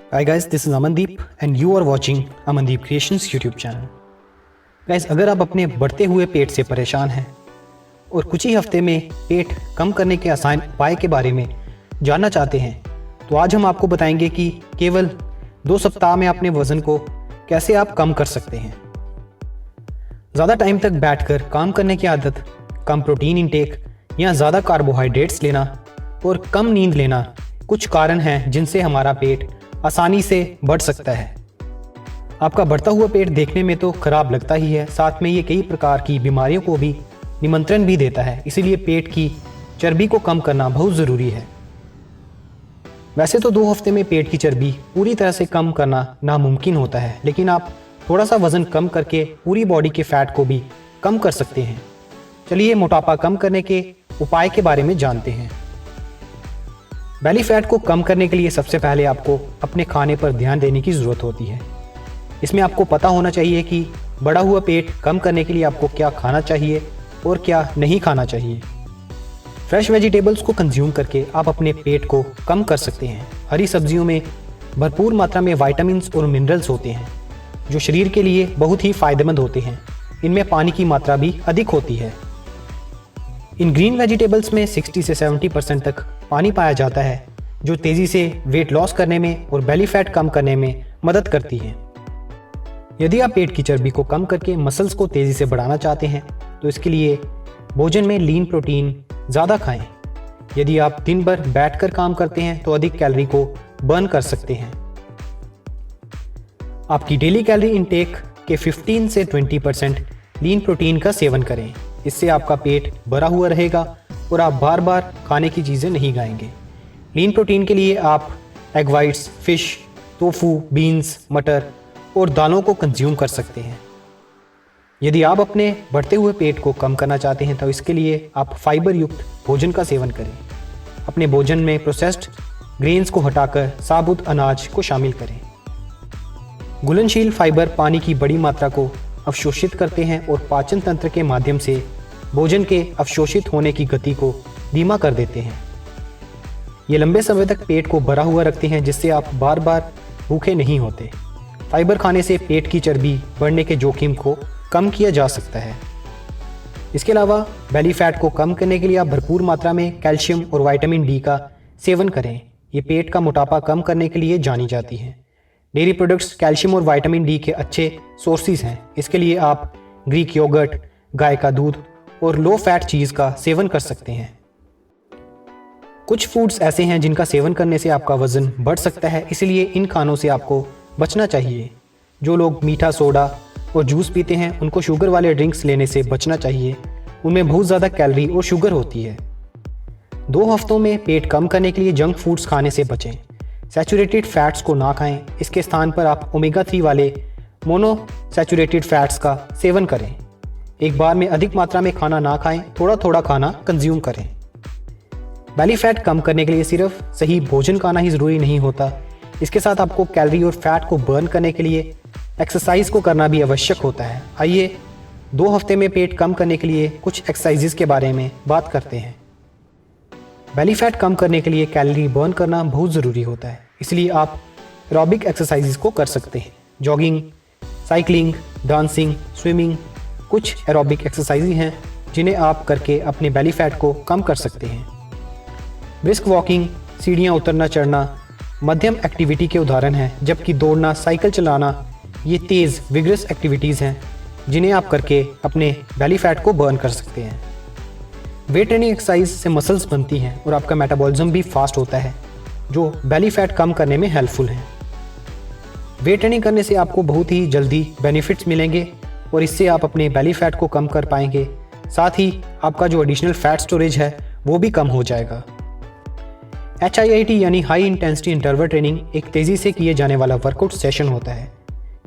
Hi guys, this is Amandeep and you are watching Amandeep Creations YouTube channel. Guys, अगर आप अपने बढ़ते हुए पेट से परेशान हैं और कुछ ही हफ्ते में पेट कम करने के आसान उपाय के बारे में जानना चाहते हैं तो आज हम आपको बताएंगे कि केवल 2 सप्ताह में अपने वज़न को कैसे आप कम कर सकते हैं। ज़्यादा टाइम तक बैठकर काम करने की आदत, कम प्रोटीन इंटेक या ज़्यादा कार्बोहाइड्रेट्स लेना और कम नींद लेना कुछ कारण हैं जिनसे हमारा पेट आसानी से बढ़ सकता है। आपका बढ़ता हुआ पेट देखने में तो खराब लगता ही है, साथ में ये कई प्रकार की बीमारियों को भी निमंत्रण भी देता है। इसीलिए पेट की चर्बी को कम करना बहुत ज़रूरी है। वैसे तो 2 हफ्ते में पेट की चर्बी पूरी तरह से कम करना नामुमकिन होता है, लेकिन आप थोड़ा सा वज़न कम करके पूरी बॉडी के फैट को भी कम कर सकते हैं। चलिए मोटापा कम करने के उपाय के बारे में जानते हैं। बेली फैट को कम करने के लिए सबसे पहले आपको अपने खाने पर ध्यान देने की ज़रूरत होती है। इसमें आपको पता होना चाहिए कि बढ़ा हुआ पेट कम करने के लिए आपको क्या खाना चाहिए और क्या नहीं खाना चाहिए। फ्रेश वेजिटेबल्स को कंज्यूम करके आप अपने पेट को कम कर सकते हैं। हरी सब्जियों में भरपूर मात्रा में विटामिन्स और मिनरल्स होते हैं जो शरीर के लिए बहुत ही फ़ायदेमंद होते हैं। इनमें पानी की मात्रा भी अधिक होती है। इन ग्रीन वेजिटेबल्स में 60 से 70% तक पानी पाया जाता है, जो तेज़ी से वेट लॉस करने में और बेली फैट कम करने में मदद करती है। यदि आप पेट की चर्बी को कम करके मसल्स को तेज़ी से बढ़ाना चाहते हैं तो इसके लिए भोजन में लीन प्रोटीन ज़्यादा खाएं। यदि आप दिन भर बैठकर काम करते हैं तो अधिक कैलोरी को बर्न कर सकते हैं। आपकी डेली कैलोरी इनटेक के 15 से 20% लीन प्रोटीन का सेवन करें। इससे आपका पेट भरा हुआ रहेगा और आप बार बार खाने की चीज़ें नहीं खाएंगे। लीन प्रोटीन के लिए आप egg whites, fish, tofu, beans, मटर और दालों को कंज्यूम कर सकते हैं। यदि आप अपने बढ़ते हुए पेट को कम करना चाहते हैं तो इसके लिए आप फाइबर युक्त भोजन का सेवन करें। अपने भोजन में प्रोसेस्ड ग्रेन्स को हटाकर साबुत अनाज को शामिल करें। घुलनशील फाइबर पानी की बड़ी मात्रा को अवशोषित करते हैं और पाचन तंत्र के माध्यम से भोजन के अवशोषित होने की गति को धीमा कर देते हैं। ये लंबे समय तक पेट को भरा हुआ रखते हैं, जिससे आप बार बार भूखे नहीं होते। फाइबर खाने से पेट की चर्बी बढ़ने के जोखिम को कम किया जा सकता है। इसके अलावा बेली फैट को कम करने के लिए आप भरपूर मात्रा में कैल्शियम और विटामिन डी का सेवन करें। ये पेट का मोटापा कम करने के लिए जानी जाती है। डेयरी प्रोडक्ट्स कैल्शियम और विटामिन डी के अच्छे सोर्सेज हैं। इसके लिए आप ग्रीक योगर्ट, गाय का दूध और लो फैट चीज़ का सेवन कर सकते हैं। कुछ फूड्स ऐसे हैं जिनका सेवन करने से आपका वज़न बढ़ सकता है, इसलिए इन खानों से आपको बचना चाहिए। जो लोग मीठा सोडा और जूस पीते हैं उनको शुगर वाले ड्रिंक्स लेने से बचना चाहिए। उनमें बहुत ज़्यादा कैलोरी और शुगर होती है। 2 हफ्तों में पेट कम करने के लिए जंक फूड्स खाने से बचें। सैचुरेटेड फैट्स को ना खाएं। इसके स्थान पर आप ओमेगा 3 वाले मोनोसैचुरेटेड फैट्स का सेवन करें। एक बार में अधिक मात्रा में खाना ना खाएं, थोड़ा थोड़ा खाना कंज्यूम करें। बेली फैट कम करने के लिए सिर्फ सही भोजन खाना ही ज़रूरी नहीं होता, इसके साथ आपको कैलोरी और फैट को बर्न करने के लिए एक्सरसाइज को करना भी आवश्यक होता है। आइए 2 हफ्ते में पेट कम करने के लिए कुछ एक्सरसाइजेस के बारे में बात करते हैं। बेली फैट कम करने के लिए कैलोरी बर्न करना बहुत ज़रूरी होता है, इसलिए आप एरोबिक एक्सरसाइजेस को कर सकते हैं। जॉगिंग, साइकिलिंग, डांसिंग, स्विमिंग कुछ एरोबिक एक्सरसाइज हैं जिन्हें आप करके अपने बेली फैट को कम कर सकते हैं। ब्रिस्क वॉकिंग, सीढ़ियाँ उतरना चढ़ना मध्यम एक्टिविटी के उदाहरण हैं, जबकि दौड़ना, साइकिल चलाना ये तेज़ विगरस एक्टिविटीज़ हैं जिन्हें आप करके अपने बेली फैट को बर्न कर सकते हैं। वेट ट्रेनिंग एक्सरसाइज से मसल्स बनती हैं और आपका मेटाबॉलिज्म भी फास्ट होता है, जो बेली फैट कम करने में हेल्पफुल है। वेट ट्रेनिंग करने से आपको बहुत ही जल्दी बेनिफिट्स मिलेंगे और इससे आप अपने बेली फैट को कम कर पाएंगे। साथ ही आपका जो एडिशनल फैट स्टोरेज है वो भी कम हो जाएगा। HIIT यानी हाई इंटेंसिटी इंटरवल ट्रेनिंग एक तेज़ी से किए जाने वाला वर्कआउट सेशन होता है,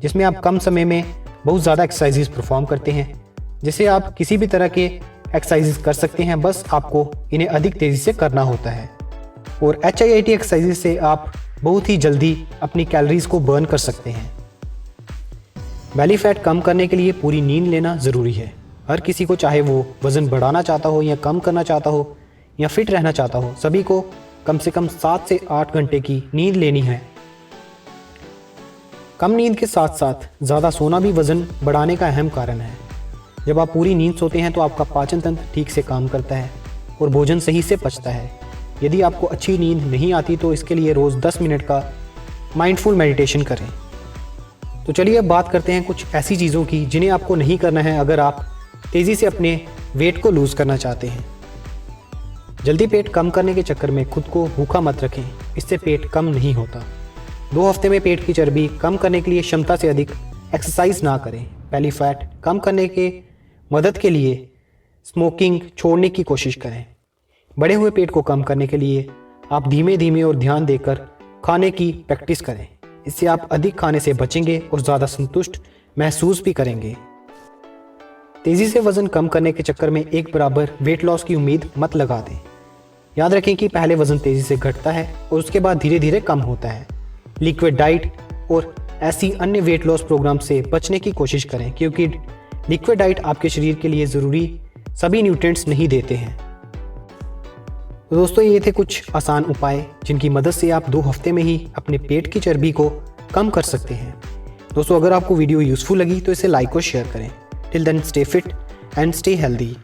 जिसमें आप कम समय में बहुत ज़्यादा एक्सरसाइजेस परफॉर्म करते हैं। जिसे आप किसी भी तरह के एक्सरसाइजेस कर सकते हैं, बस आपको इन्हें अधिक तेज़ी से करना होता है। और HIIT एक्सरसाइजेस से आप बहुत ही जल्दी अपनी कैलोरीज को बर्न कर सकते हैं। बेली फैट कम करने के लिए पूरी नींद लेना ज़रूरी है। हर किसी को, चाहे वो वज़न बढ़ाना चाहता हो या कम करना चाहता हो या फिट रहना चाहता हो, सभी को कम से कम 7 से 8 घंटे की नींद लेनी है। कम नींद के साथ साथ ज़्यादा सोना भी वज़न बढ़ाने का अहम कारण है। जब आप पूरी नींद सोते हैं तो आपका पाचन तंत्र ठीक से काम करता है और भोजन सही से पचता है। यदि आपको अच्छी नींद नहीं आती तो इसके लिए रोज़ 10 मिनट का माइंडफुल मेडिटेशन करें। तो चलिए अब बात करते हैं कुछ ऐसी चीज़ों की जिन्हें आपको नहीं करना है अगर आप तेज़ी से अपने वेट को लूज़ करना चाहते हैं। जल्दी पेट कम करने के चक्कर में खुद को भूखा मत रखें, इससे पेट कम नहीं होता। 2 हफ्ते में पेट की चर्बी कम करने के लिए क्षमता से अधिक एक्सरसाइज ना करें। बेली फैट कम करने के मदद के लिए स्मोकिंग छोड़ने की कोशिश करें। बढ़े हुए पेट को कम करने के लिए आप धीमे धीमे और ध्यान देकर खाने की प्रैक्टिस करें। इससे आप अधिक खाने से बचेंगे और ज़्यादा संतुष्ट महसूस भी करेंगे। तेज़ी से वज़न कम करने के चक्कर में एक बराबर वेट लॉस की उम्मीद मत लगा दें। याद रखें कि पहले वज़न तेज़ी से घटता है और उसके बाद धीरे धीरे कम होता है। लिक्विड डाइट और ऐसी अन्य वेट लॉस प्रोग्राम से बचने की कोशिश करें, क्योंकि लिक्विड डाइट आपके शरीर के लिए ज़रूरी सभी न्यूट्रिएंट्स नहीं देते हैं। तो दोस्तों, ये थे कुछ आसान उपाय जिनकी मदद से आप 2 हफ्ते में ही अपने पेट की चर्बी को कम कर सकते हैं। दोस्तों, अगर आपको वीडियो यूज़फुल लगी तो इसे लाइक और शेयर करें। Till then stay fit and stay healthy.